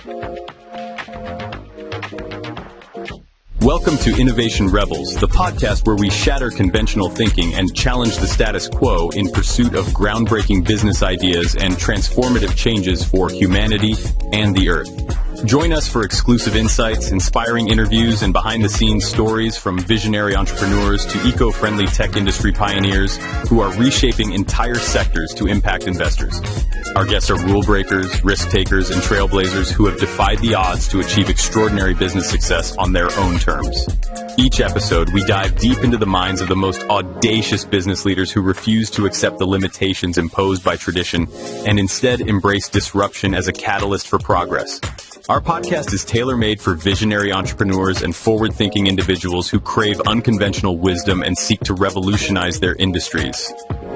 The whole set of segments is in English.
Welcome to Innovation Rebels, the podcast where we shatter conventional thinking and challenge the status quo in pursuit of groundbreaking business ideas and transformative changes for humanity and the Earth. Join us for exclusive insights, inspiring interviews, and behind-the-scenes stories from visionary entrepreneurs to eco-friendly tech industry pioneers who are reshaping entire sectors to impact investors. Our guests are rule breakers, risk takers, and trailblazers who have defied the odds to achieve extraordinary business success on their own terms. Each episode, we dive deep into the minds of the most audacious business leaders who refuse to accept the limitations imposed by tradition and instead embrace disruption as a catalyst for progress. Our podcast is tailor-made for visionary entrepreneurs and forward-thinking individuals who crave unconventional wisdom and seek to revolutionize their industries.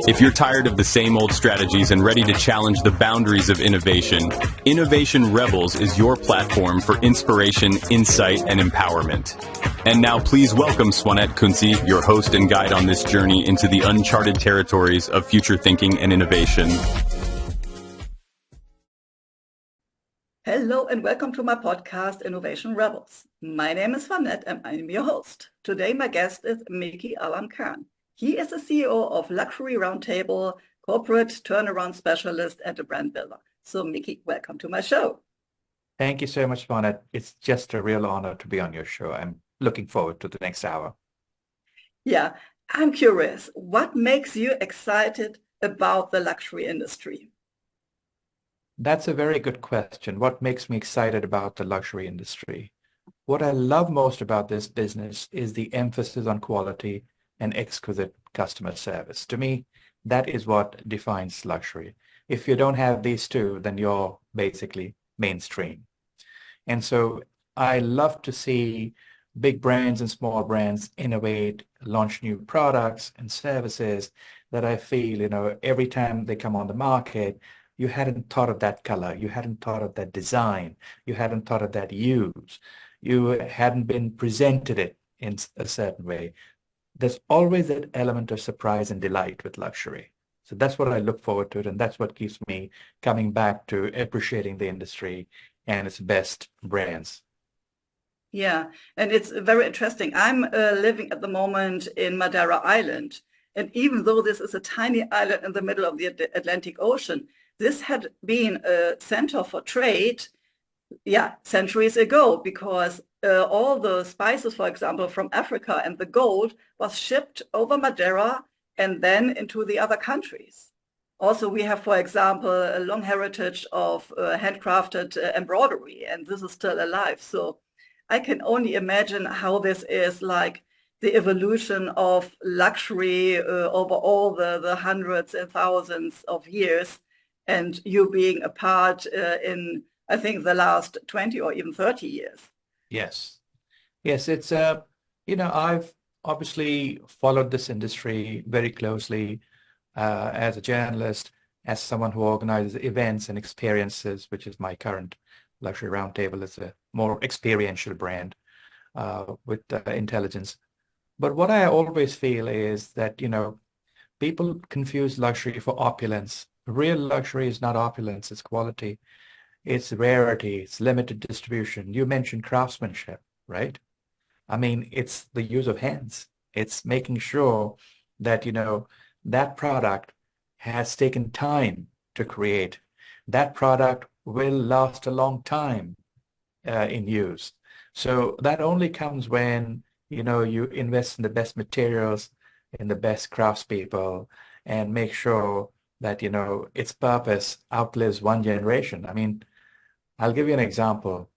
If you're tired of the same old strategies and ready to challenge the boundaries of innovation, Innovation Rebels is your platform for inspiration, insight, and empowerment. And now please welcome Swanet Kunze, your host and guide on this journey into the uncharted territories of future thinking and innovation. Hello and welcome to my podcast, Innovation Rebels. My name is Swanet and I'm your host. Today my guest is Mickey Alam-Khan. He is the CEO of Luxury Roundtable, corporate turnaround specialist and a brand builder. So Mickey, welcome to my show. Thank you so much, Swanet. It's just a real honor to be on your show. I'm looking forward to the next hour. Yeah, I'm curious, what makes you excited about the luxury industry? That's a very good question. What makes me excited about the luxury industry? What I love most about this business is the emphasis on quality and exquisite customer service. To me, that is what defines luxury. If you don't have these two, then you're basically mainstream. And so I love to see big brands and small brands innovate, launch new products and services that I feel, every time they come on the market, you hadn't thought of that color, you hadn't thought of that design, you hadn't thought of that use, you hadn't been presented it in a certain way. There's always that element of surprise and delight with luxury. So that's what I look forward to, and that's what keeps me coming back to appreciating the industry and its best brands. Yeah, and it's very interesting. I'm living at the moment in Madeira Island, and even though this is a tiny island in the middle of the Atlantic Ocean, this had been a center for trade, centuries ago, because all the spices, for example, from Africa and the gold was shipped over Madeira and then into the other countries. Also, we have, for example, a long heritage of handcrafted embroidery, and this is still alive. So I can only imagine how this is like the evolution of luxury over all the hundreds and thousands of years, and you being a part in, I think, the last 20 or even 30 years. Yes. Yes, it's, I've obviously followed this industry very closely as a journalist, as someone who organizes events and experiences, which is my current Luxury Roundtable. It's a more experiential brand with intelligence. But what I always feel is that, people confuse luxury for opulence. Real luxury is not opulence, it's quality, it's rarity, it's limited distribution. You mentioned craftsmanship, right? I mean, it's the use of hands. It's making sure that, that product has taken time to create. That product will last a long time in use. So that only comes when, you invest in the best materials, in the best craftspeople, and make sure that, its purpose outlives one generation. I mean, I'll give you an example.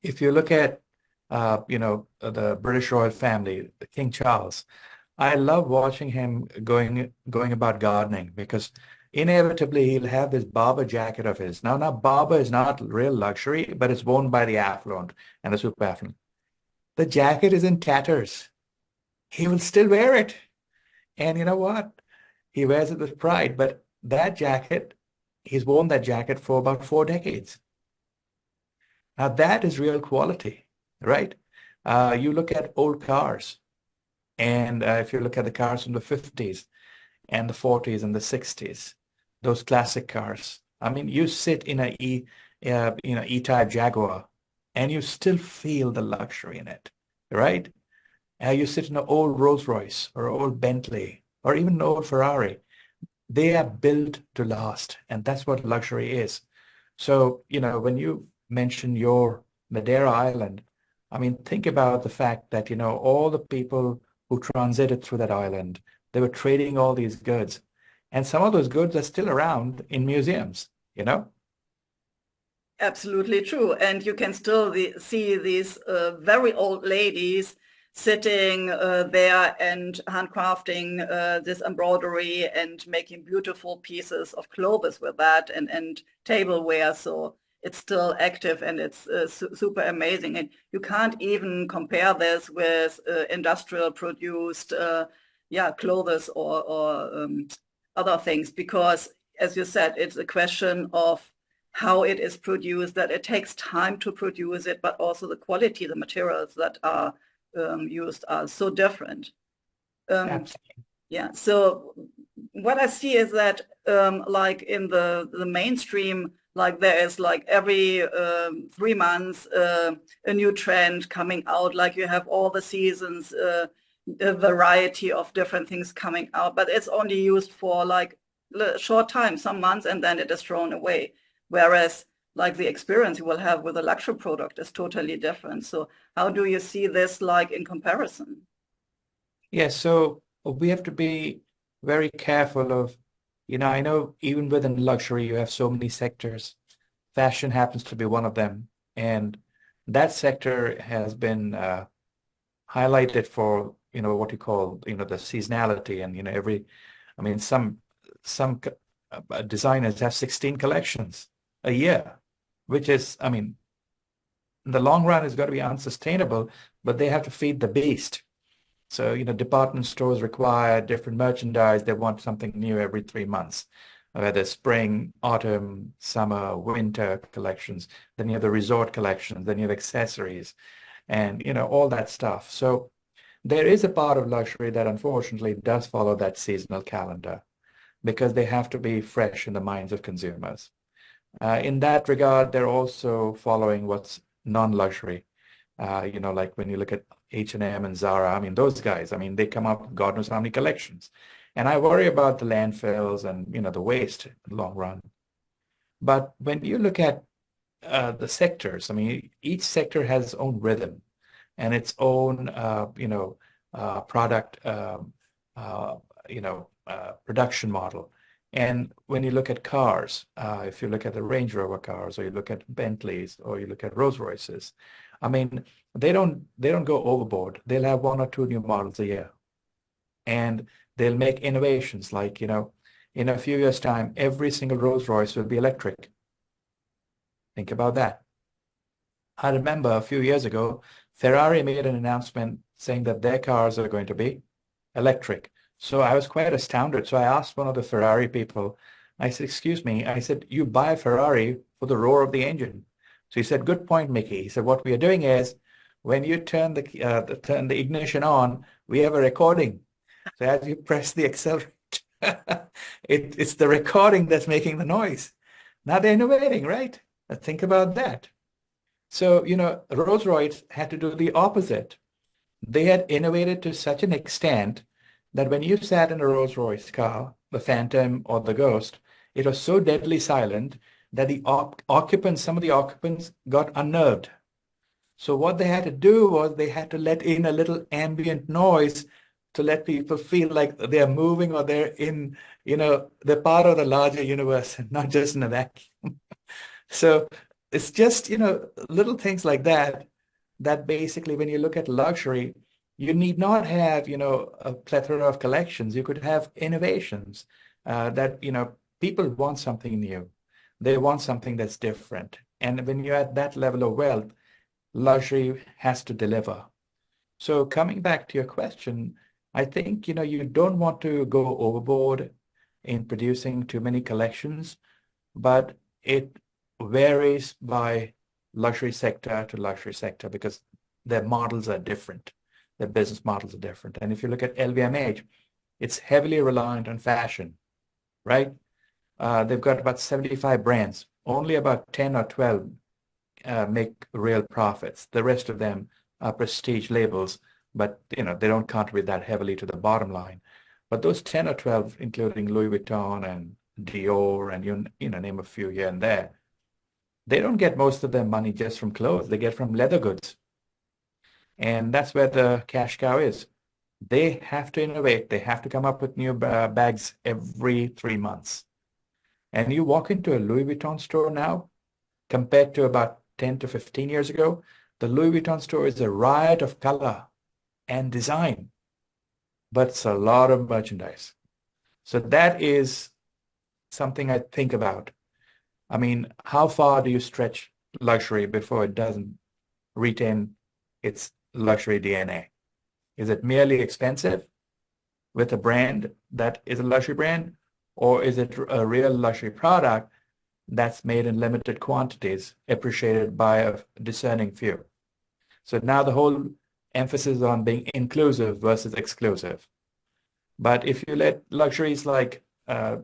If you look at, the British royal family, King Charles, I love watching him going about gardening, because inevitably he'll have this Barber jacket of his. Now, Barber is not real luxury, but it's worn by the affluent and the super affluent. The jacket is in tatters. He will still wear it. And you know what? He wears it with pride, but that jacket, he's worn that jacket for about 4 decades. Now that is real quality, right? You look at old cars, and if you look at the cars from the 50s and the 40s and the 60s, those classic cars. I mean, you sit in E-Type Jaguar, and you still feel the luxury in it, right? You sit in an old Rolls Royce or old Bentley or even an old Ferrari. They are built to last, and that's what luxury is. So, when you mention your Madeira Island, I mean, think about the fact that, all the people who transited through that island, they were trading all these goods. And some of those goods are still around in museums. Absolutely true. And you can still see these very old ladies sitting there and handcrafting this embroidery and making beautiful pieces of clothes with that and tableware. So it's still active and it's super amazing. And you can't even compare this with industrial produced clothes or other things, because as you said, it's a question of how it is produced, that it takes time to produce it, but also the quality, the materials that are used are so different. Absolutely. Yeah, so what I see is that like in the mainstream, like there is like every 3 months a new trend coming out, like you have all the seasons, a variety of different things coming out, but it's only used for like a short time, some months, and then it is thrown away. Whereas like the experience you will have with a luxury product is totally different. So how do you see this like in comparison? Yeah, so we have to be very careful of, I know even within luxury, you have so many sectors. Fashion happens to be one of them. And that sector has been highlighted for, what you call, the seasonality and, I mean, some designers have 16 collections a year, which is, I mean, in the long run is going to be unsustainable, but they have to feed the beast. So, department stores require different merchandise. They want something new every 3 months, whether spring, autumn, summer, winter collections. Then you have the resort collections, then you have accessories and, all that stuff. So there is a part of luxury that unfortunately does follow that seasonal calendar because they have to be fresh in the minds of consumers. In that regard, they're also following what's non-luxury. Like when you look at H&M and Zara, I mean, those guys, I mean, they come up with God knows how many collections. And I worry about the landfills and, the waste in the long run. But when you look at the sectors, I mean, each sector has its own rhythm and its own, product, production model. And when you look at cars, if you look at the Range Rover cars, or you look at Bentleys, or you look at Rolls Royces, I mean, they don't go overboard. They'll have one or two new models a year, and they'll make innovations like, in a few years' time, every single Rolls Royce will be electric. Think about that. I remember a few years ago, Ferrari made an announcement saying that their cars are going to be electric. So I was quite astounded. So I asked one of the Ferrari people, I said, excuse me, I said, you buy a Ferrari for the roar of the engine. So he said, good point, Mickey. He said, what we are doing is when you turn the ignition on, we have a recording. So as you press the accelerator, it's the recording that's making the noise. Now they're innovating, right? Think about that. So, Rolls-Royce had to do the opposite. They had innovated to such an extent that when you sat in a Rolls-Royce car, the Phantom or the Ghost, it was so deadly silent that some of the occupants got unnerved. So what they had to do was they had to let in a little ambient noise to let people feel like they're moving or they're in, they're part of the larger universe and not just in a vacuum. So it's just, little things like that basically when you look at luxury, you need not have, a plethora of collections. You could have innovations that, people want something new. They want something that's different. And when you're at that level of wealth, luxury has to deliver. So coming back to your question, I think, you don't want to go overboard in producing too many collections, but it varies by luxury sector to luxury sector because their models are different. Their business models are different. And if you look at LVMH, it's heavily reliant on fashion, right? They've got about 75 brands. only about 10 or 12 make real profits. The rest of them are prestige labels, but they don't contribute that heavily to the bottom line. But those 10 or 12, including Louis Vuitton and Dior and name a few here and there, they don't get most of their money just from clothes. They get from leather goods. And that's where the cash cow is. They have to innovate. They have to come up with new bags every 3 months. And you walk into a Louis Vuitton store now, compared to about 10 to 15 years ago, the Louis Vuitton store is a riot of color and design, but it's a lot of merchandise. So that is something I think about. I mean, how far do you stretch luxury before it doesn't retain its luxury DNA? Is it merely expensive with a brand that is a luxury brand, or is it a real luxury product that's made in limited quantities, appreciated by a discerning few? So now the whole emphasis on being inclusive versus exclusive. But if you let luxuries like the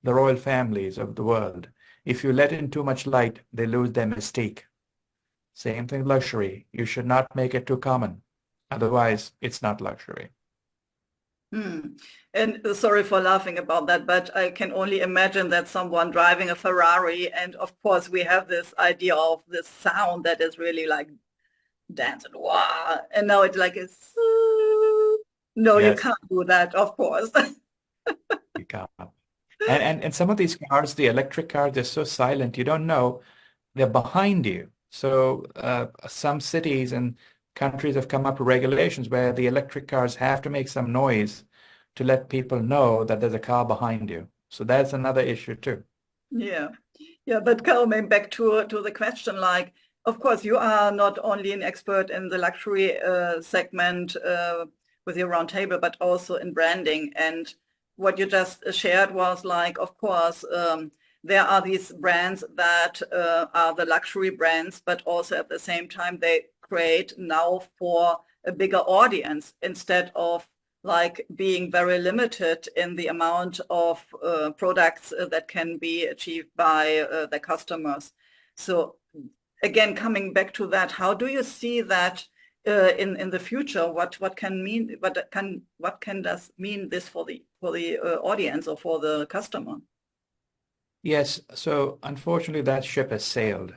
royal families of the world, if you let in too much light, they lose their mystique. Same thing, luxury. You should not make it too common. Otherwise, it's not luxury. And sorry for laughing about that, but I can only imagine that someone driving a Ferrari, and of course we have this idea of this sound that is really like dance and wow, and now it's like it's no, you Yes, can't do that, of course. you can't. And some of these cars, the electric cars, they're so silent, you don't know they're behind you. So some cities and countries have come up with regulations where the electric cars have to make some noise to let people know that there's a car behind you. So that's another issue too. Yeah, but coming back to the question, like, of course, you are not only an expert in the luxury segment with your roundtable, but also in branding. And what you just shared was like, of course, there are these brands that are the luxury brands, but also at the same time they create now for a bigger audience instead of like being very limited in the amount of products that can be achieved by the customers. So again, coming back to that, how do you see that in the future? What can this mean this for the audience or for the customer? Yes, so unfortunately that ship has sailed.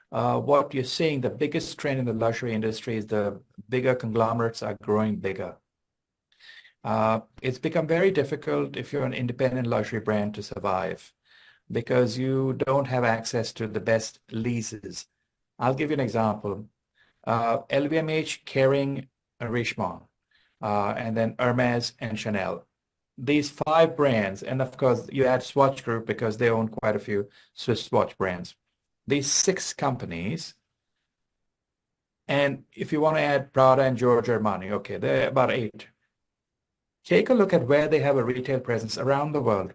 What you're seeing, the biggest trend in the luxury industry is the bigger conglomerates are growing bigger. It's become very difficult if you're an independent luxury brand to survive because you don't have access to the best leases. I'll give you an example. LVMH, Kering, Richemont, and then Hermes and Chanel. These 5 brands, and of course you add Swatch Group because they own quite a few Swiss watch brands. These 6 companies, and if you want to add Prada and Giorgio Armani, okay, they're about 8. Take a look at where they have a retail presence around the world.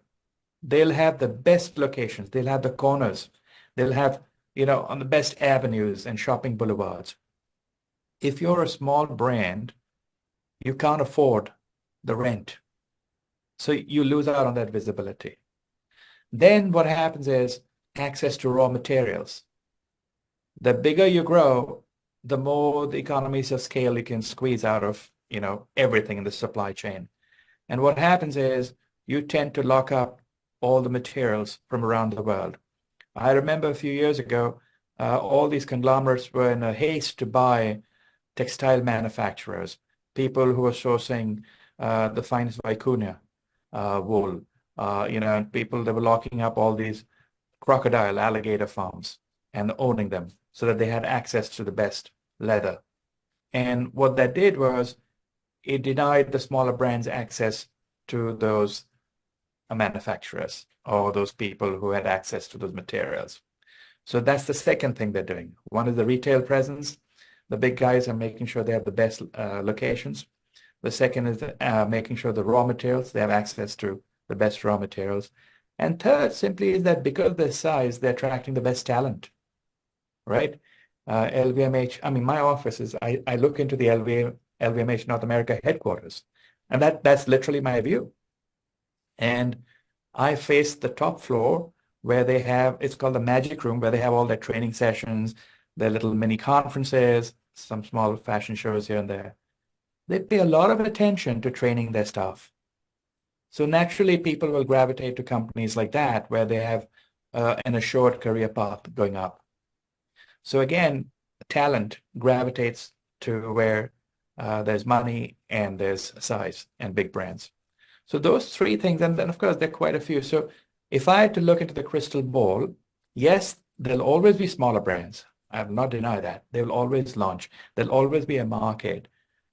They'll have the best locations. They'll have the corners. They'll have, on the best avenues and shopping boulevards. If you're a small brand, you can't afford the rent. So you lose out on that visibility. Then what happens is access to raw materials. The bigger you grow, the more the economies of scale you can squeeze out of, everything in the supply chain. And what happens is you tend to lock up all the materials from around the world. I remember a few years ago, all these conglomerates were in a haste to buy textile manufacturers, people who were sourcing the finest vicuña wool, and people that were locking up all these crocodile alligator farms and owning them so that they had access to the best leather. And what that did was it denied the smaller brands access to those manufacturers or those people who had access to those materials. So that's the second thing they're doing. One is the retail presence. The big guys are making sure they have the best locations. The second is making sure the raw materials, they have access to the best raw materials. And third simply is that because of their size, they're attracting the best talent, right? LVMH, I mean, my office is, I look into the LVMH North America headquarters, and that's literally my view. And I face the top floor where they have, it's called the Magic Room, where they have all their training sessions, their little mini conferences, some small fashion shows here and there. They pay a lot of attention to training their staff. So naturally, people will gravitate to companies like that, where they have an assured career path going up. So again, talent gravitates to where there's money and there's size and big brands. So those three things, and then of course there are quite a few. So if I had to look into the crystal ball, yes, there'll always be smaller brands. I will not deny that. They will always launch. There'll always be a market.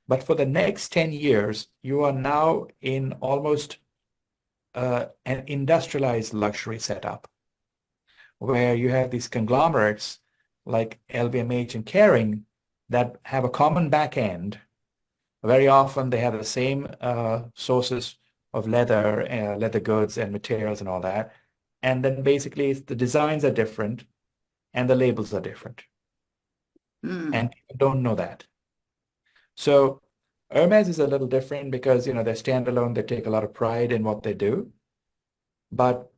But for the next 10 years, you are now in almost an industrialized luxury setup, where you have these conglomerates like LVMH and Kering that have a common back end. Very often they have the same sources of leather goods and materials and all that. And then basically the designs are different and the labels are different. And people don't know that. So Hermes is a little different because, they're standalone. They take a lot of pride in what they do. But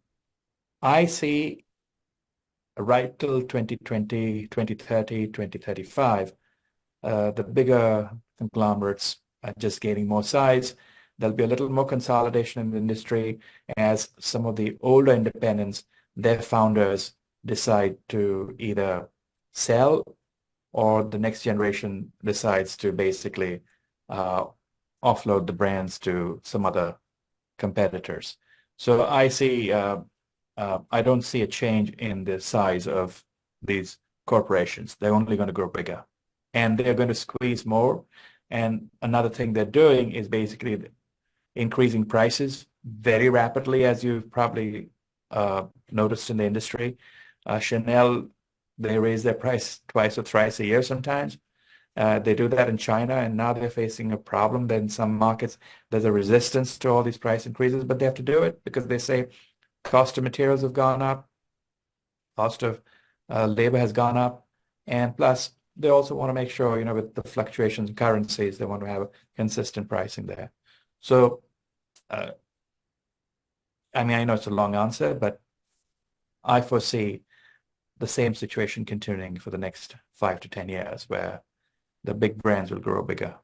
I see right till 2020, 2030, 2035, the bigger conglomerates are just gaining more size. There'll be a little more consolidation in the industry as some of the older independents, their founders decide to either sell or the next generation decides to basically offload the brands to some other competitors. So I see, I don't see a change in the size of these corporations. They're only going to grow bigger and they're going to squeeze more. And another thing they're doing is basically increasing prices very rapidly, as you've probably noticed in the industry. Chanel, they raise their price twice or thrice a year sometimes. They do that in China, and now they're facing a problem that in some markets there's a resistance to all these price increases, but they have to do it because they say cost of materials have gone up, cost of labor has gone up, and plus they also want to make sure, with the fluctuations in currencies, they want to have a consistent pricing there. So, I know it's a long answer, but I foresee the same situation continuing for the next 5 to 10 years, where the big brands will grow bigger.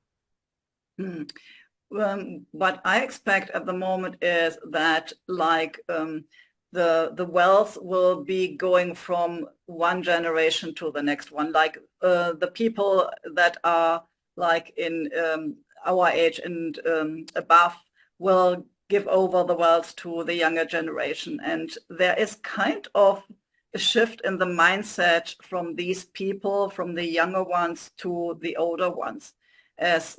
What I expect at the moment is that the wealth will be going from one generation to the next one. The people that are in our age and above will give over the wealth to the younger generation. And there is kind of a shift in the mindset from these people, from the younger ones to the older ones. As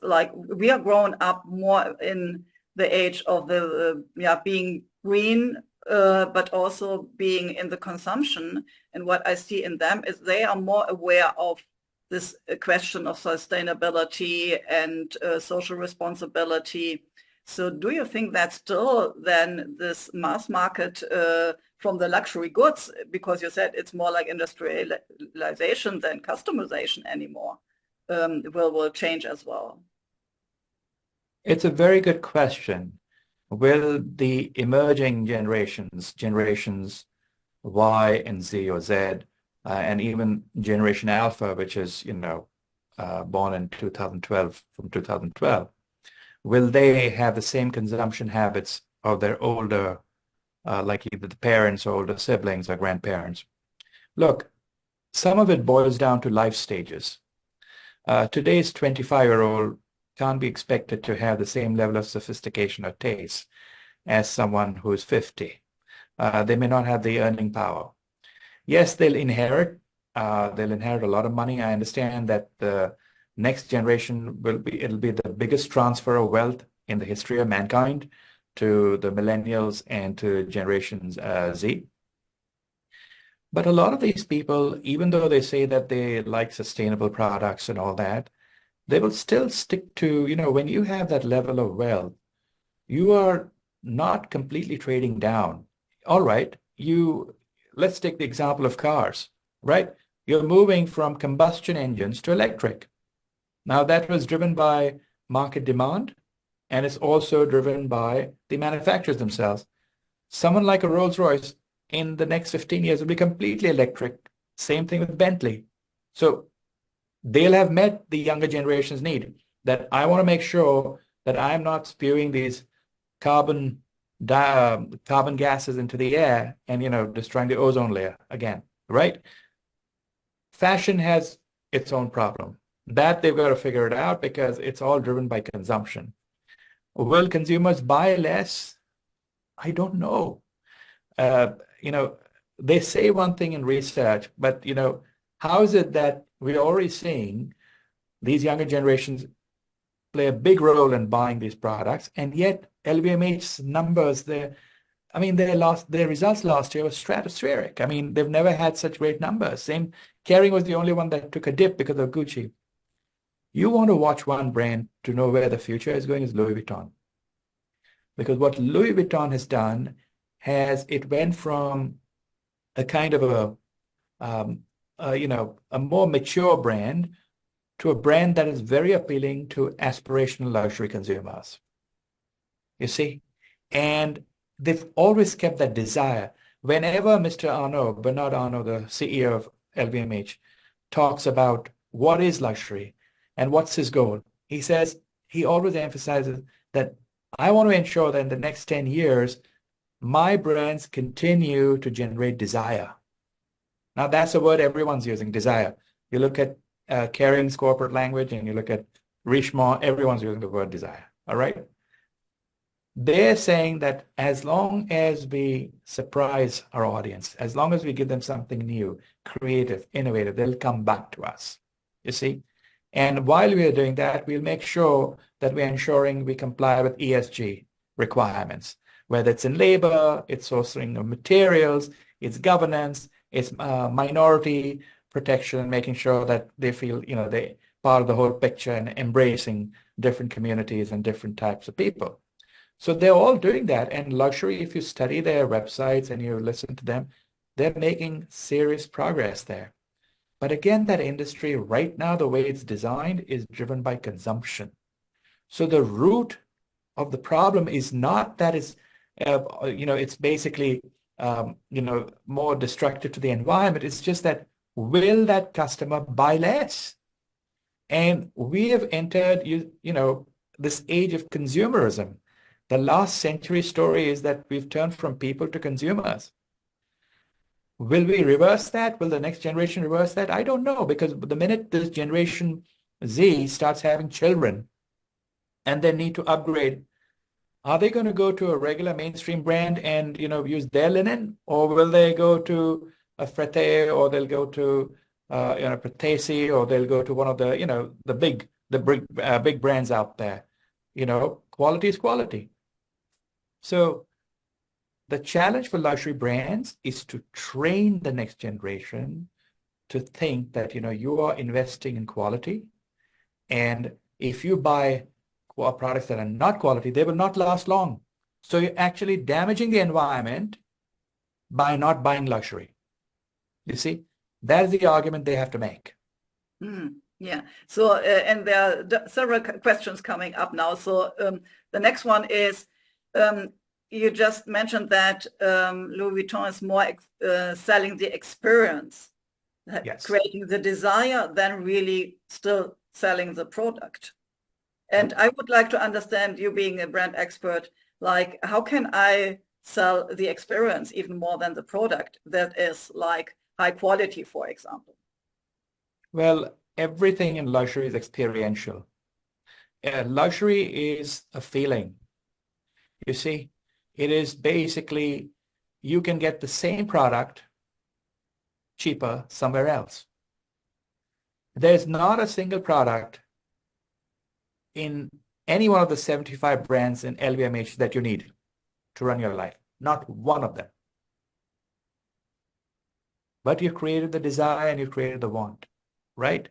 we are growing up more in the age of the being green, but also being in the consumption. And what I see in them is they are more aware of this question of sustainability and social responsibility. So do you think that still then this mass market from the luxury goods, because you said it's more like industrialization than customization anymore, will change as well? It's a very good question. Will the emerging generations Y and Z or Z, and even Generation Alpha, which is, born in 2012, from 2012, will they have the same consumption habits of their older, like either the parents or older siblings or grandparents? Look, some of it boils down to life stages. Today's 25-year-old can't be expected to have the same level of sophistication or taste as someone who's 50. They may not have the earning power. Yes, they'll inherit a lot of money. I understand that the next generation it'll be the biggest transfer of wealth in the history of mankind to the millennials and to generations Z. But a lot of these people, even though they say that they like sustainable products and all that, they will still stick to, when you have that level of wealth, you are not completely trading down. All right, let's take the example of cars, right? You're moving from combustion engines to electric. Now that was driven by market demand, and it's also driven by the manufacturers themselves. Someone like a Rolls-Royce in the next 15 years will be completely electric. Same thing with Bentley. So they'll have met the younger generation's need, that I want to make sure that I'm not spewing these carbon gases into the air and, destroying the ozone layer again, right? Fashion has its own problem. That they've got to figure it out because it's all driven by consumption. Will consumers buy less? I don't know. Uh, you know, they say one thing in research, but how is it that we're already seeing these younger generations play a big role in buying these products, and yet LVMH's numbers, their results last year were stratospheric. I mean, they've never had such great numbers. Same, Kering was the only one that took a dip because of Gucci. You want to watch one brand to know where the future is going is Louis Vuitton. Because what Louis Vuitton has done it went from a kind of a more mature brand to a brand that is very appealing to aspirational luxury consumers. You see? And they've always kept that desire. Whenever Bernard Arnault, the CEO of LVMH, talks about what is luxury and what's his goal, he always emphasizes that I want to ensure that in the next 10 years, my brands continue to generate desire. Now, that's a word everyone's using, desire. You look at Kering's corporate language and you look at Richemont, everyone's using the word desire, all right? They're saying that as long as we surprise our audience, as long as we give them something new, creative, innovative, they'll come back to us, you see? And while we are doing that, we'll make sure that we're ensuring we comply with ESG requirements, whether it's in labor, it's sourcing of materials, it's governance, it's minority protection, making sure that they feel, they're part of the whole picture and embracing different communities and different types of people. So they're all doing that. And luxury, if you study their websites and you listen to them, they're making serious progress there. But again, that industry right now, the way it's designed, is driven by consumption. So the root of the problem is not that it's basically, more destructive to the environment. It's just that, will that customer buy less? And we have entered, this age of consumerism. The last century story is that we've turned from people to consumers. Will we reverse that? Will the next generation reverse that? I don't know, because the minute this generation Z starts having children and they need to upgrade, are they going to go to a regular mainstream brand and, use their linen? Or will they go to a Frete, or they'll go to, Patesi, or they'll go to one of the, big brands out there? Quality is quality. So the challenge for luxury brands is to train the next generation to think that, you are investing in quality. And if you buy products that are not quality, they will not last long. So you're actually damaging the environment by not buying luxury. You see, that is the argument they have to make. Yeah. So, and there are several questions coming up now. So the next one is, you just mentioned that Louis Vuitton is more selling the experience, Yes. creating the desire, than really still selling the product. And I would like to understand, you being a brand expert, like, how can I sell the experience even more than the product that is like high quality, for example? Well, everything in luxury is experiential. Luxury is a feeling. You see, it is basically, you can get the same product cheaper somewhere else. There's not a single product in any one of the 75 brands in LVMH that you need to run your life. Not one of them. But you created the desire and you created the want, right?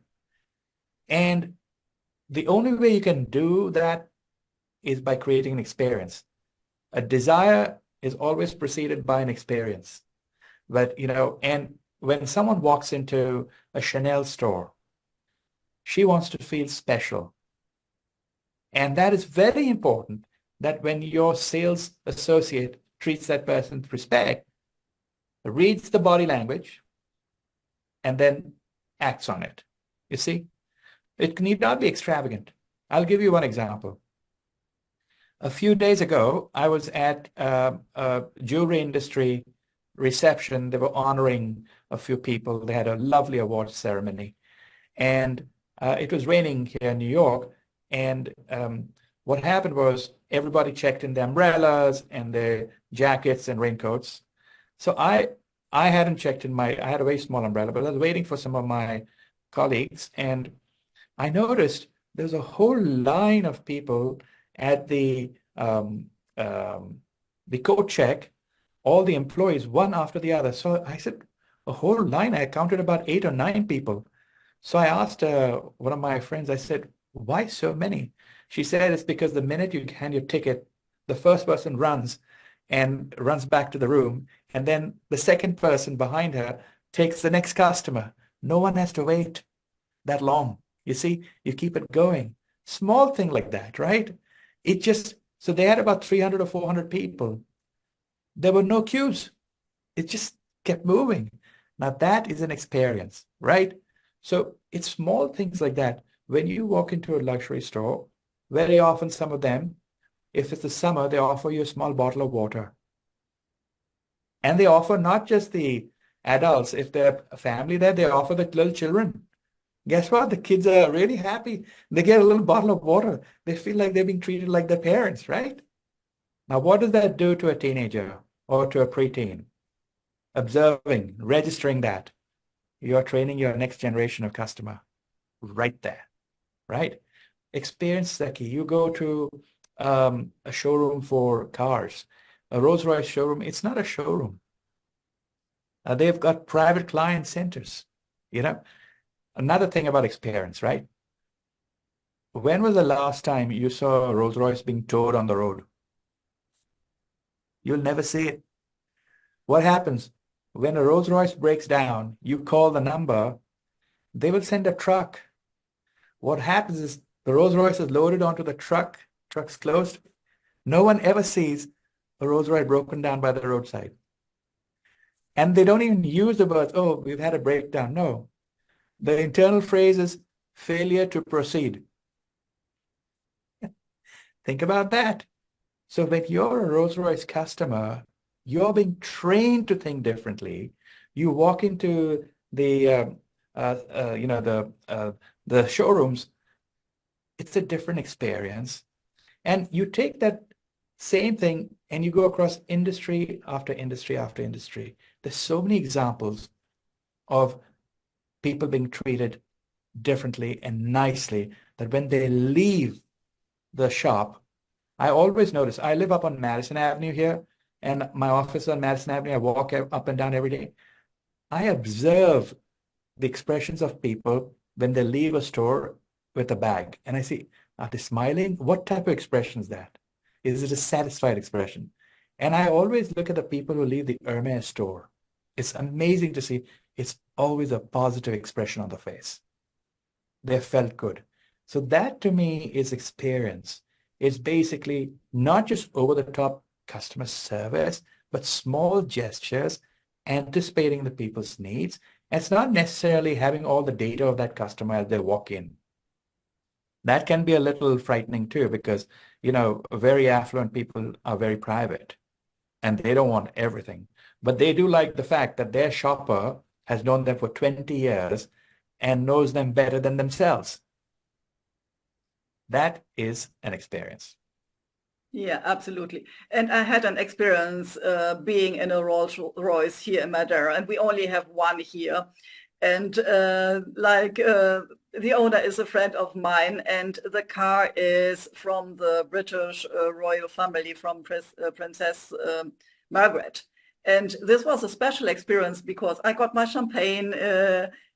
And the only way you can do that is by creating an experience. A desire is always preceded by an experience. But, and when someone walks into a Chanel store, she wants to feel special. And that is very important, that when your sales associate treats that person with respect, reads the body language, and then acts on it. You see, it need not be extravagant. I'll give you one example. A few days ago, I was at a jewelry industry reception. They were honoring a few people. They had a lovely award ceremony. And it was raining here in New York. And what happened was everybody checked in their umbrellas and their jackets and raincoats. So I hadn't checked in I had a very small umbrella, but I was waiting for some of my colleagues. And I noticed there's a whole line of people at the coat check, all the employees, one after the other. So I said, a whole line. I counted about 8 or 9 people. So I asked one of my friends, I said, why so many? She said, it's because the minute you hand your ticket, the first person runs and runs back to the room. And then the second person behind her takes the next customer. No one has to wait that long. You see, you keep it going. Small thing like that, right? So they had about 300 or 400 people. There were no queues. It just kept moving. Now that is an experience, right? So it's small things like that. When you walk into a luxury store, very often some of them, if it's the summer, they offer you a small bottle of water. And they offer not just the adults, if they're a family there, they offer the little children. Guess what? The kids are really happy. They get a little bottle of water. They feel like they're being treated like their parents, right? Now, what does that do to a teenager or to a preteen? Observing, registering that. You're training your next generation of customer right there, right? Experience the key. You go to a showroom for cars, a Rolls-Royce showroom. It's not a showroom. They've got private client centers, you know. Another thing about experience, right? When was the last time you saw a Rolls-Royce being towed on the road? You'll never see it. What happens? When a Rolls-Royce breaks down, you call the number, they will send a truck. What happens is the Rolls-Royce is loaded onto the truck, truck's closed. No one ever sees a Rolls-Royce broken down by the roadside. And they don't even use the words, oh, we've had a breakdown. No. The internal phrase is failure to proceed. Think about that. So when you're a Rolls-Royce customer, you're being trained to think differently. You walk into the the showrooms. It's a different experience, and you take that same thing and you go across industry after industry after industry. There's so many examples of people being treated differently and nicely that when they leave the shop, I always notice, I live up on Madison Avenue here, and my office is on Madison Avenue. I walk up and down every day. I observe the expressions of people when they leave a store with a bag. And I see, are they smiling? What type of expression is that? Is it a satisfied expression? And I always look at the people who leave the Hermes store. It's amazing to see. It's always a positive expression on the face. They felt good. So that to me is experience. It's basically not just over-the-top customer service, but small gestures, anticipating the people's needs. And it's not necessarily having all the data of that customer as they walk in. That can be a little frightening too, because, you know, very affluent people are very private and they don't want everything. But they do like the fact that their shopper has known them for 20 years and knows them better than themselves. That is an experience. Yeah, absolutely. And I had an experience being in a Rolls Royce here in Madeira, and we only have one here. And the owner is a friend of mine, and the car is from the British royal family, from Princess Margaret. And this was a special experience because I got my champagne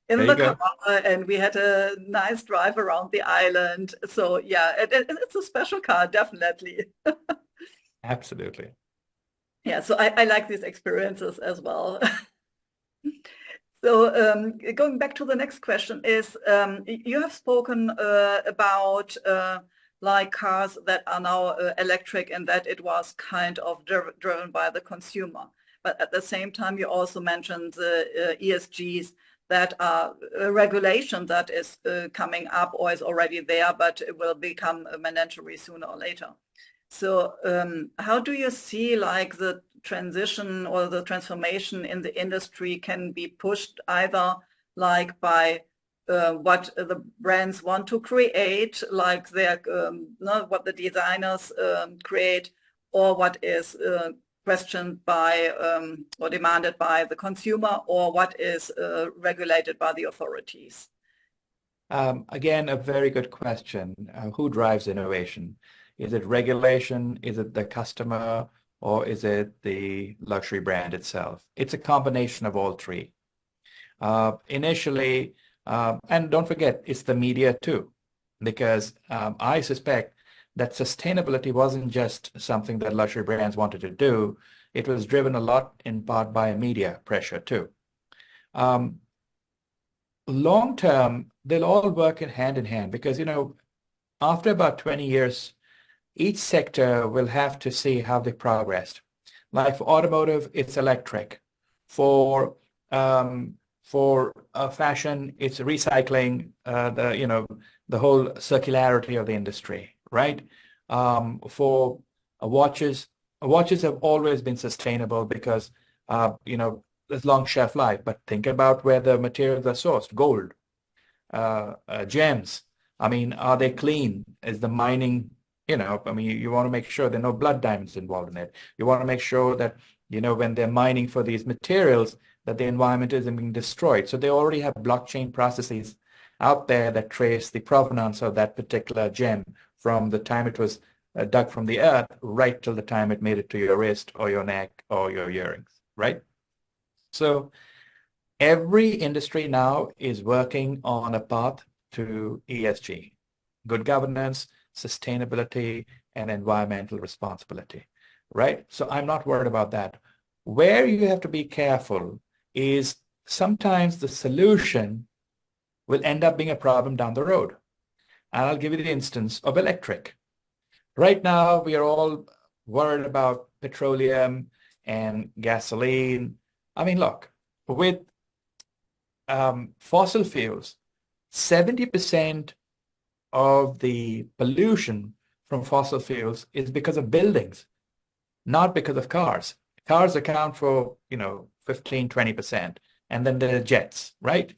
in the car, and we had a nice drive around the island. So yeah, it's a special car, definitely. Absolutely. Yeah, so I like these experiences as well. So going back to the next question is, you have spoken about like cars that are now electric and that it was kind of driven by the consumer. but at the same time, you also mentioned the ESGs that are a regulation that is coming up or is already there, but it will become mandatory sooner or later. So how do you see like the transition or the transformation in the industry can be pushed either like by what the brands want to create, like their what the designers create, or what is questioned by or demanded by the consumer, or what is regulated by the authorities? Again, a very good question. Who drives innovation? Is it regulation? Is it the customer? Or is it the luxury brand itself? It's a combination of all three. Initially, and don't forget, it's the media too, because I suspect that sustainability wasn't just something that luxury brands wanted to do. It was driven a lot in part by media pressure too. Long term, they'll all work hand in hand because, after about 20 years, each sector will have to see how they progressed. Like for automotive, it's electric. For fashion, it's recycling, the whole circularity of the industry, right? For watches have always been sustainable because, there's long shelf life. But think about where the materials are sourced: gold, gems. I mean, are they clean? Is the mining, you want to make sure there are no blood diamonds involved in it. You want to make sure that, when they're mining for these materials, that the environment isn't being destroyed. So they already have blockchain processes out there that trace the provenance of that particular gem from the time it was dug from the earth right till the time it made it to your wrist or your neck or your earrings, right? So every industry now is working on a path to ESG, good governance, sustainability, and environmental responsibility, right? So I'm not worried about that. Where you have to be careful is sometimes the solution will end up being a problem down the road. And I'll give you the instance of electric. Right now, we are all worried about petroleum and gasoline. I mean, look, with fossil fuels, 70% of the pollution from fossil fuels is because of buildings, not because of cars. Cars account for, 15, 20%. And then there are jets, right?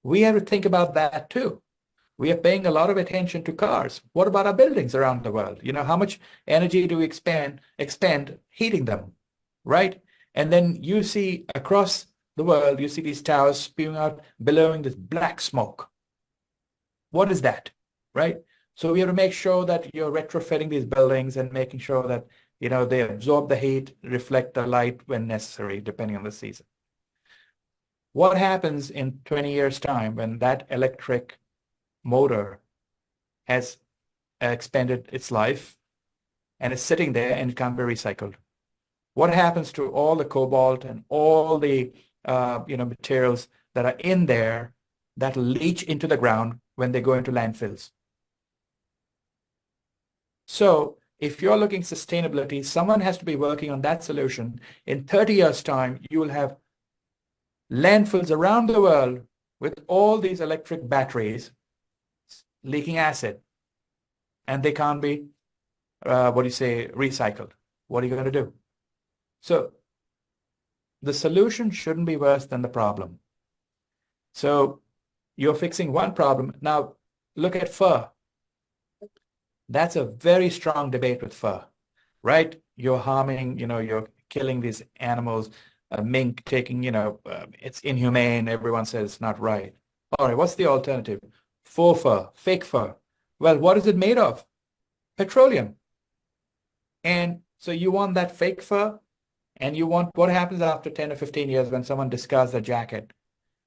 We have to think about that too. We are paying a lot of attention to cars. What about our buildings around the world? How much energy do we expend heating them, right? And then you see across the world, you see these towers spewing out, billowing this black smoke. What is that, right? So we have to make sure that you're retrofitting these buildings and making sure that, they absorb the heat, reflect the light when necessary, depending on the season. What happens in 20 years' time when that electric motor has expended its life and is sitting there and it can't be recycled? What happens to all the cobalt and all the materials that are in there that leach into the ground when they go into landfills? So if you're looking sustainability, someone has to be working on that solution. In 30 years' time, you will have landfills around the world with all these electric batteries leaking acid, and they can't be, recycled. What are you going to do? So the solution shouldn't be worse than the problem. So you're fixing one problem. Now look at fur. That's a very strong debate with fur, right? You're harming, you're killing these animals. Mink taking, it's inhumane. Everyone says it's not right. All right, what's the alternative? Faux fur, fake fur. Well, what is it made of? Petroleum. And so you want that fake fur, and you want what happens after 10 or 15 years when someone discards the jacket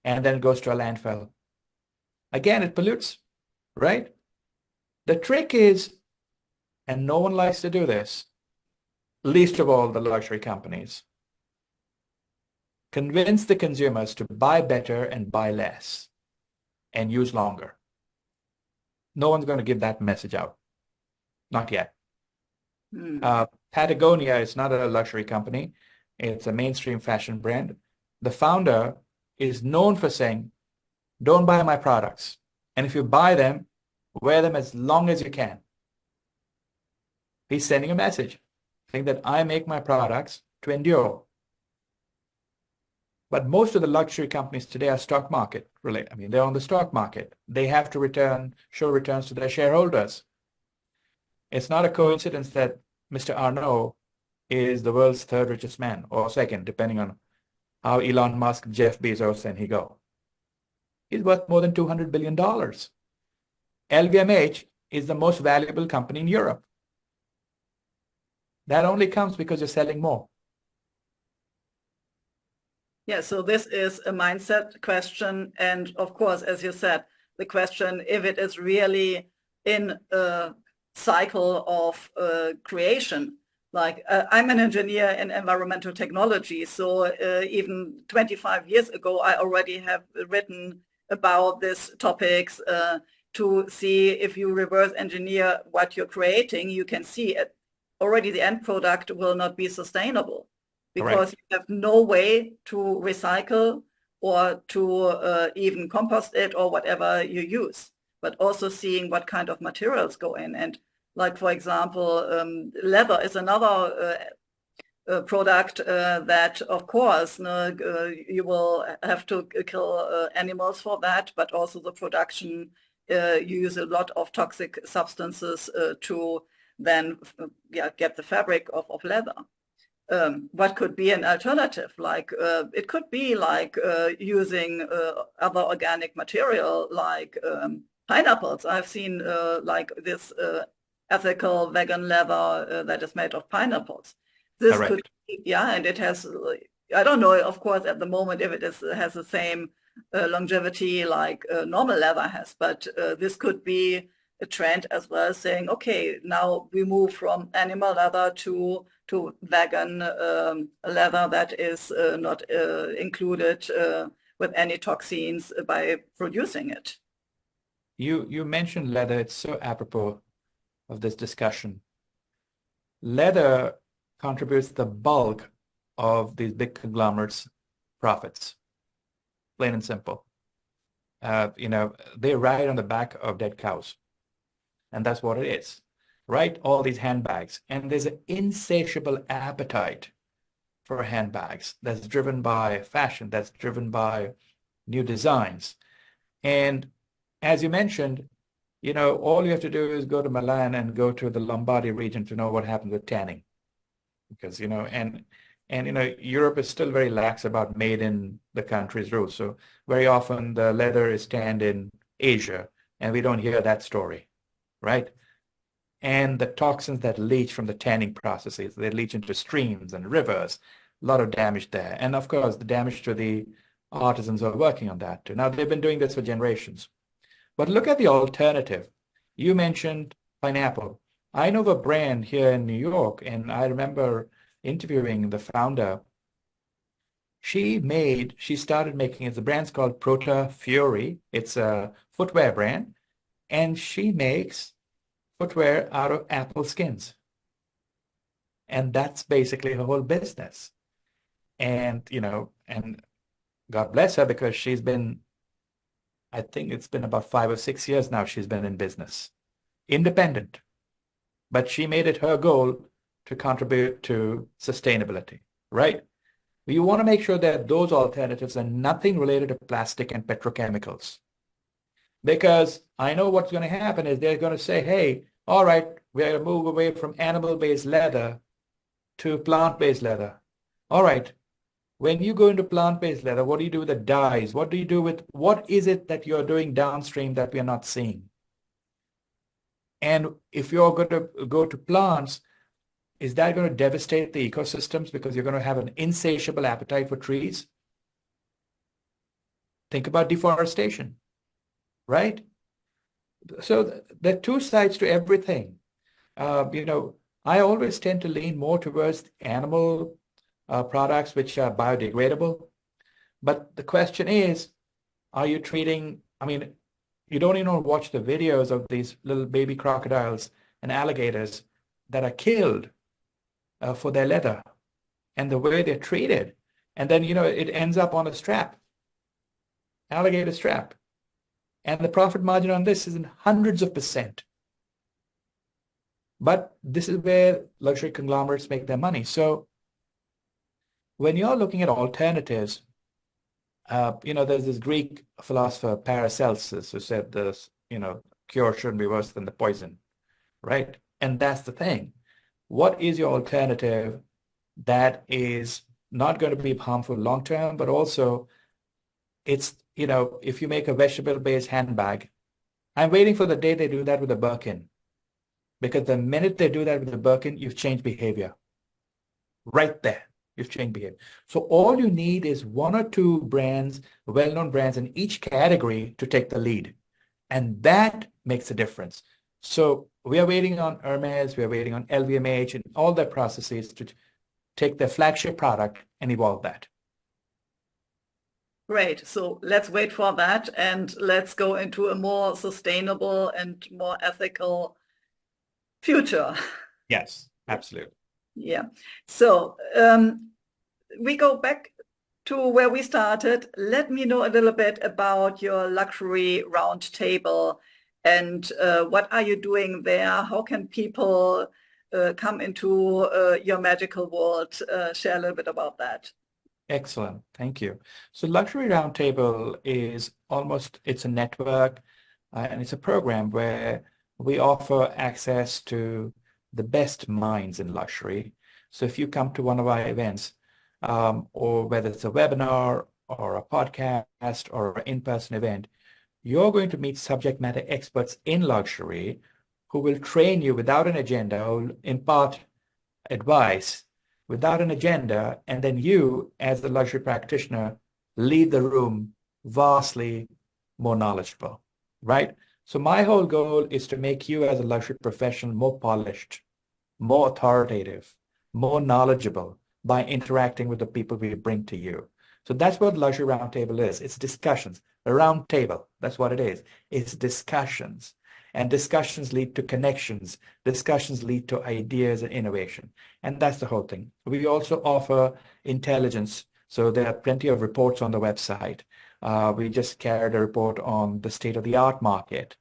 and then it goes to a landfill? Again, it pollutes, right? The trick is, and no one likes to do this, least of all the luxury companies, convince the consumers to buy better and buy less and use longer. No one's going to give that message out. Not yet. Patagonia is not a luxury company. It's a mainstream fashion brand. The founder is known for saying, don't buy my products. And if you buy them, wear them as long as you can. He's sending a message saying that I make my products to endure. But most of the luxury companies today are stock market related. I mean, they're on the stock market. They have to show returns to their shareholders. It's not a coincidence that Mr. Arnault is the world's third richest man, or second, depending on how Elon Musk, Jeff Bezos, and he go. He's worth more than $200 billion. LVMH is the most valuable company in Europe. That only comes because you're selling more. Yeah, so this is a mindset question. And of course, as you said, the question if it is really in a cycle of creation. Like I'm an engineer in environmental technology. So even 25 years ago, I already have written about these topics to see if you reverse engineer what you're creating, you can see it. Already the end product will not be sustainable because you have no way to recycle or to even compost it or whatever you use, but also seeing what kind of materials go in. And like, for example, leather is another product that, of course, you will have to kill animals for that, but also the production, you use a lot of toxic substances to then get the fabric of leather. What could be an alternative? Like it could be like using other organic material like pineapples. I've seen like this ethical vegan leather that is made of pineapples. This could be, yeah, and it has, I don't know, of course, at the moment if it has the same longevity like normal leather has, but this could be a trend as well, saying, okay, now we move from animal leather to vegan leather that is not included with any toxins by producing it. You mentioned leather. It's so apropos of this discussion. Leather contributes the bulk of these big conglomerates' profits, plain and simple. They ride on the back of dead cows. And that's what it is, right? All these handbags. And there's an insatiable appetite for handbags that's driven by fashion, that's driven by new designs. And as you mentioned, all you have to do is go to Milan and go to the Lombardy region to know what happens with tanning. Because, Europe is still very lax about made in the country's rules. So very often the leather is tanned in Asia, and we don't hear that story. Right? And the toxins that leach from the tanning processes, they leach into streams and rivers, a lot of damage there. And of course, the damage to the artisans who are working on that too. Now, they've been doing this for generations. But look at the alternative. You mentioned pineapple. I know of a brand here in New York, and I remember interviewing the founder. She started making it. The brand's called Prota Fury. It's a footwear brand. And she makes footwear out of apple skins. And that's basically her whole business. And, and God bless her because she's been, I think it's been about 5 or 6 years now she's been in business, independent. But she made it her goal to contribute to sustainability, right? You want to make sure that those alternatives are nothing related to plastic and petrochemicals. Because I know what's going to happen is they're going to say, hey, all right, we're going to move away from animal-based leather to plant-based leather. All right, when you go into plant-based leather, what do you do with the dyes? What is it that you're doing downstream that we are not seeing? And if you're going to go to plants, is that going to devastate the ecosystems because you're going to have an insatiable appetite for trees? Think about deforestation. Right? So there are two sides to everything. I always tend to lean more towards animal products which are biodegradable. But the question is, are you treating, you don't even watch the videos of these little baby crocodiles and alligators that are killed for their leather. and the way they're treated. And then, it ends up on a strap, alligator strap. And the profit margin on this is in hundreds of percent. But this is where luxury conglomerates make their money. So when you're looking at alternatives, there's this Greek philosopher, Paracelsus, who said this, cure shouldn't be worse than the poison, right? And that's the thing. What is your alternative that is not going to be harmful long term, but also it's, if you make a vegetable-based handbag, I'm waiting for the day they do that with a Birkin. Because the minute they do that with a Birkin, you've changed behavior. Right there, you've changed behavior. So all you need is one or two brands, well-known brands in each category to take the lead. And that makes a difference. So we are waiting on Hermes, we are waiting on LVMH and all their processes to take their flagship product and evolve that. Great. So let's wait for that, and let's go into a more sustainable and more ethical future. Yes, absolutely. Yeah. So we go back to where we started. Let me know a little bit about your luxury roundtable and what are you doing there? How can people come into your magical world? Share a little bit about that. Excellent. Thank you. So Luxury Roundtable is it's a network and it's a program where we offer access to the best minds in luxury. So if you come to one of our events, or whether it's a webinar or a podcast or an in-person event, you're going to meet subject matter experts in luxury who will train you without an agenda, who will impart advice without an agenda, and then you, as the luxury practitioner, lead the room vastly more knowledgeable, right? So my whole goal is to make you as a luxury professional more polished, more authoritative, more knowledgeable by interacting with the people we bring to you. So that's what Luxury Roundtable is. It's discussions. A round table, that's what it is. It's discussions. And discussions lead to connections. Discussions lead to ideas and innovation. And that's the whole thing. We also offer intelligence. So there are plenty of reports on the website. We just carried a report on the state of the art market.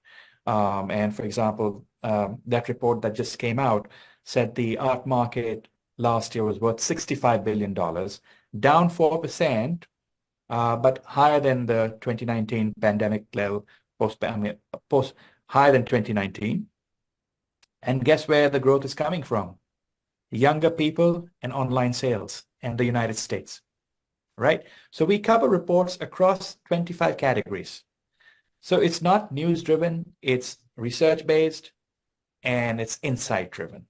And for example, that report that just came out said the art market last year was worth $65 billion, down 4%, but higher than the 2019 pandemic level, higher than 2019. And guess where the growth is coming from? Younger people and online sales and the United States, right? So we cover reports across 25 categories. So it's not news driven, it's research based, and it's insight driven.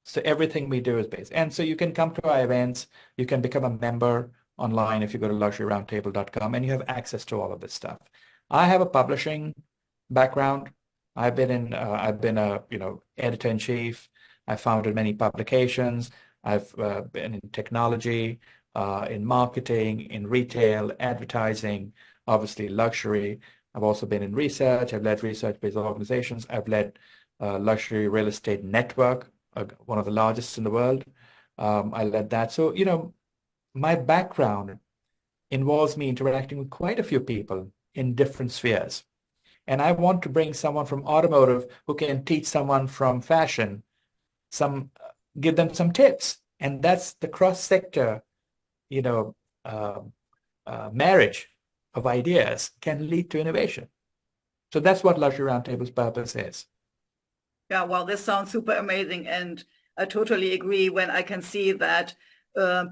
So everything we do is based. And so you can come to our events, you can become a member online if you go to luxuryroundtable.com, and you have access to all of this stuff. I have a publishing background. I've been a editor-in-chief. I founded many publications. I've been in technology, in marketing, in retail, advertising, obviously luxury. I've also been in research. I've led research-based organizations. I've led luxury real estate network, one of the largest in the world. I led that. So, my background involves me interacting with quite a few people in different spheres. And I want to bring someone from automotive who can teach someone from fashion, give them some tips. And that's the cross-sector, marriage of ideas can lead to innovation. So that's what Luxury Roundtable's purpose is. Yeah, well, this sounds super amazing. And I totally agree when I can see that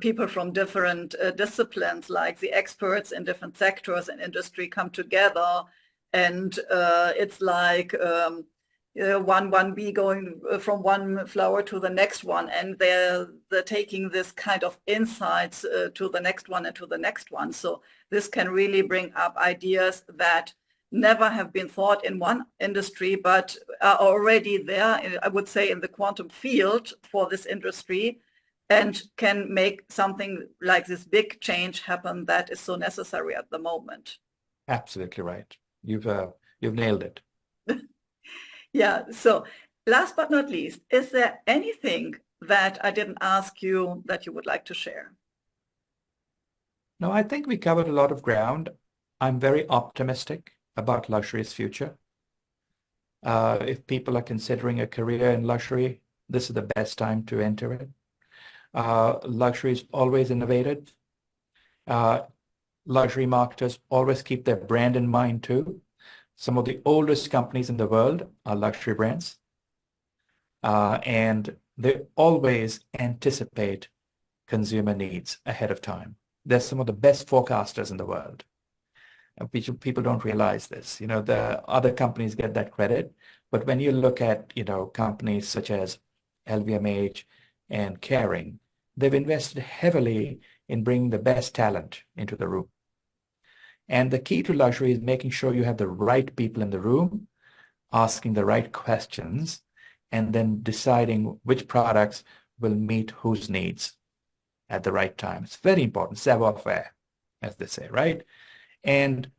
people from different disciplines, like the experts in different sectors and industry, come together. And it's like one bee going from one flower to the next one. And they're taking this kind of insights to the next one and to the next one. So this can really bring up ideas that never have been thought in one industry, but are already there, I would say, in the quantum field for this industry, and can make something like this big change happen that is so necessary at the moment. Absolutely right. You've nailed it. Yeah. So last but not least, is there anything that I didn't ask you that you would like to share? No, I think we covered a lot of ground. I'm very optimistic about luxury's future. If people are considering a career in luxury, this is the best time to enter it. Luxury is always innovated. Luxury marketers always keep their brand in mind too. Some of the oldest companies in the world are luxury brands. And they always anticipate consumer needs ahead of time. They're some of the best forecasters in the world. And people don't realize this. You know, the other companies get that credit. But when you look at, you know, companies such as LVMH and Kering, they've invested heavily in bringing the best talent into the room. And the key to luxury is making sure you have the right people in the room, asking the right questions, and then deciding which products will meet whose needs at the right time. It's very important, savoir-faire, as they say, right? And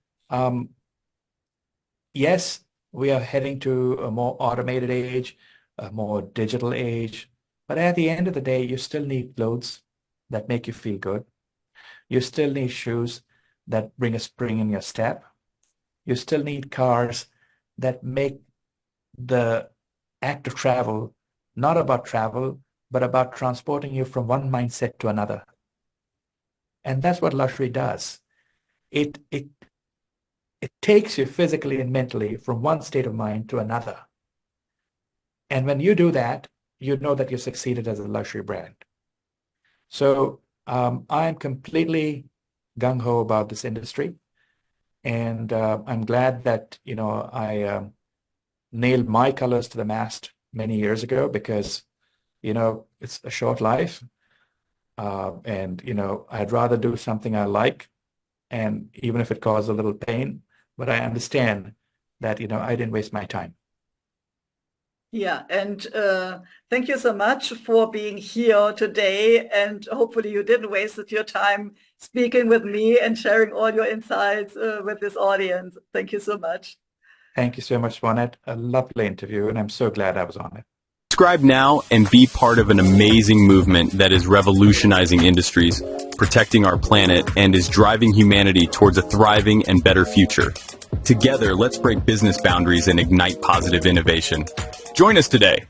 yes, we are heading to a more automated age, a more digital age, but at the end of the day, you still need clothes that make you feel good. You still need shoes that bring a spring in your step. You still need cars that make the act of travel not about travel, but about transporting you from one mindset to another. And that's what luxury does. It takes you physically and mentally from one state of mind to another. And when you do that, you know that you succeeded as a luxury brand. So I'm completely gung-ho about this industry. And I'm glad that, you know, I nailed my colors to the mast many years ago because, you know, it's a short life. And, you know, I'd rather do something I like, and even if it causes a little pain, but I understand that, you know, I didn't waste my time. Yeah, and thank you so much for being here today. And hopefully you didn't waste your time speaking with me and sharing all your insights with this audience. Thank you so much. Thank you so much, Juanette. A lovely interview, and I'm so glad I was on it. Subscribe now and be part of an amazing movement that is revolutionizing industries, protecting our planet, and is driving humanity towards a thriving and better future. Together, let's break business boundaries and ignite positive innovation. Join us today.